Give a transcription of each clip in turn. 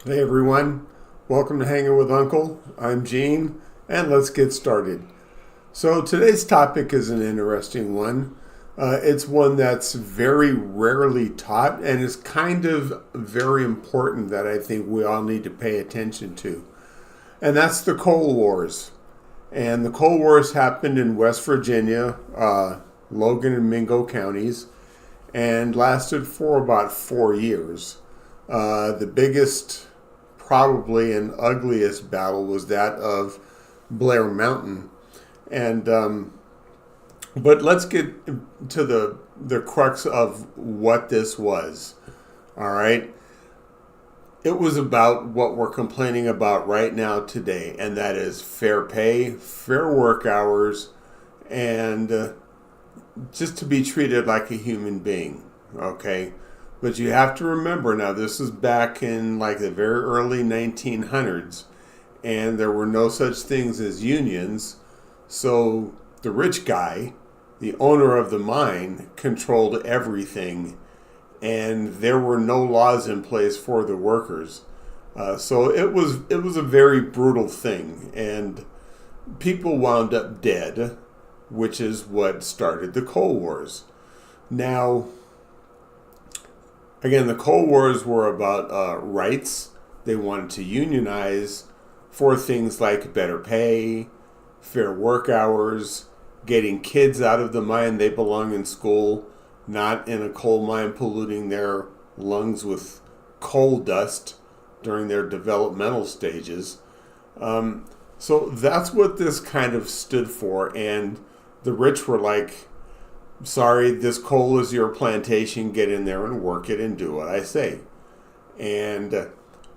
Hey everyone, welcome to Hanging with Uncle. I'm Gene, and let's get started. So, today's topic is an interesting one. It's one that's very rarely taught and is kind of very important that I think we all need to pay attention to. And that's the Coal Wars. And the Coal Wars happened in West Virginia, Logan and Mingo counties, and lasted for about 4 years. The biggest probably and ugliest battle was that of Blair Mountain. And but let's get to the crux of what this was. All right, it was about what we're complaining about right now today, and that is fair pay, fair work hours, and just to be treated like a human being. Okay, but you have to remember now, this is back in like the very early 1900s, and there were no such things as unions. So the rich guy, the owner of the mine, controlled everything, and there were no laws in place for the workers. So it was a very brutal thing, and people wound up dead, which is what started the Coal Wars. Now, again, the Coal Wars were about rights. They wanted to unionize for things like better pay, fair work hours, getting kids out of the mine they belong in school, not in a coal mine polluting their lungs with coal dust during their developmental stages. So that's what this kind of stood for. And the rich were like, sorry, this coal is your plantation. Get in there and work it and do what I say. And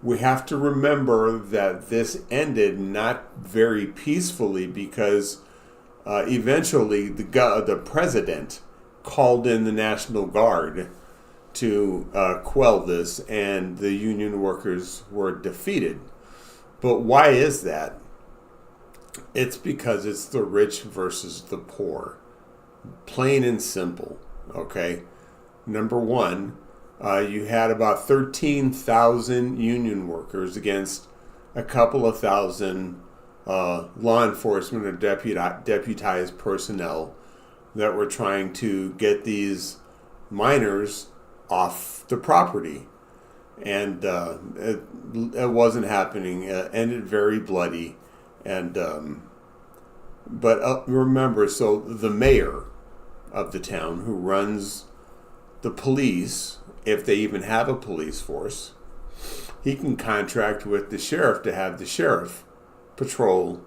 we have to remember that this ended not very peacefully because eventually the president called in the National Guard to quell this, and the union workers were defeated. But why is that? It's because it's the rich versus the poor. Plain and simple. Okay? Number one, you had about 13,000 union workers against a couple of thousand law enforcement or deputized personnel that were trying to get these miners off the property. And it wasn't happening. It ended very bloody. And but remember, so the mayor of the town, who runs the police, if they even have a police force, he can contract with the sheriff to have the sheriff patrol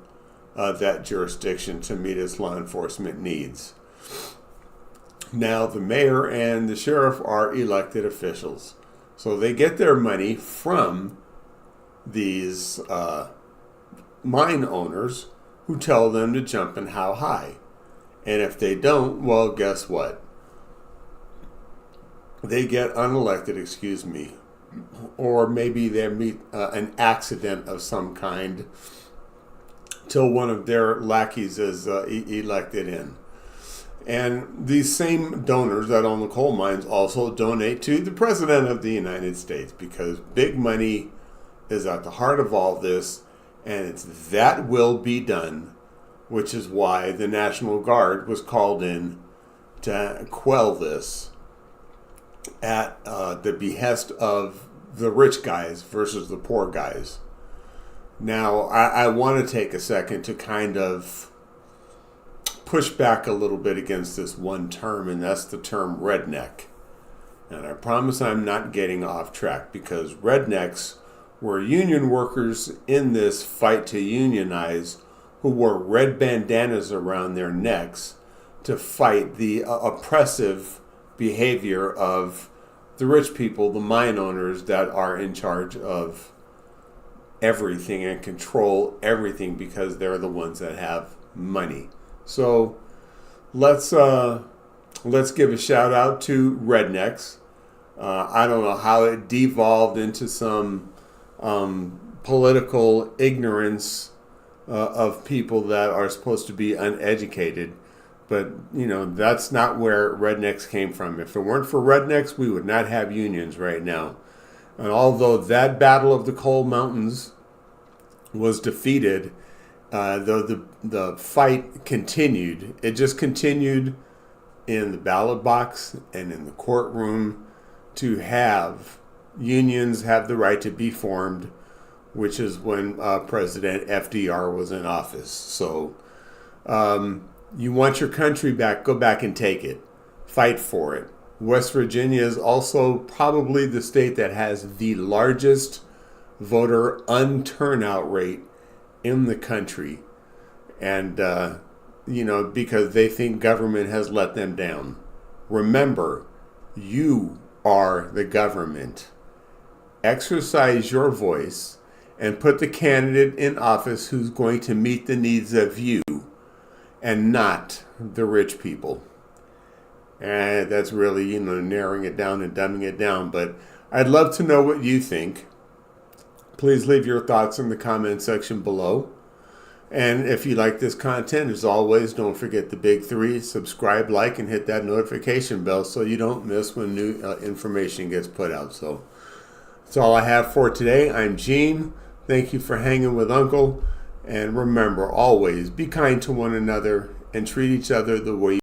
that jurisdiction to meet his law enforcement needs. Now, the mayor and the sheriff are elected officials, so they get their money from these mine owners who tell them to jump and how high. And if they don't, well, guess what? They get unelected, excuse me, or maybe they meet an accident of some kind till one of their lackeys is elected in. And these same donors that own the coal mines also donate to the President of the United States, because big money is at the heart of all this, and it's that will be done, which is why the National Guard was called in to quell this at the behest of the rich guys versus the poor guys. Now, I want to take a second to kind of push back a little bit against this one term, and that's the term redneck. And I promise I'm not getting off track, because rednecks were union workers in this fight to unionize who wore red bandanas around their necks to fight the oppressive behavior of the rich people, the mine owners that are in charge of everything and control everything because they're the ones that have money. So let's give a shout out to rednecks. I don't know how it devolved into some political ignorance of people that are supposed to be uneducated. But, that's not where rednecks came from. If it weren't for rednecks, we would not have unions right now. And although that Battle of the Coal Mountains was defeated, the fight continued. It just continued in the ballot box and in the courtroom to have unions have the right to be formed, which is when President FDR was in office. So you want your country back, go back and take it. Fight for it. West Virginia is also probably the state that has the largest voter unturnout rate in the country. And, because they think government has let them down. Remember, you are the government. Exercise your voice and put the candidate in office who's going to meet the needs of you and not the rich people. And that's really, narrowing it down and dumbing it down. But I'd love to know what you think. Please leave your thoughts in the comment section below. And if you like this content, as always, don't forget the big three: subscribe, like, and hit that notification bell so you don't miss when new information gets put out. So that's all I have for today. I'm Gene. Thank you for hanging with Uncle. And remember, always be kind to one another and treat each other the way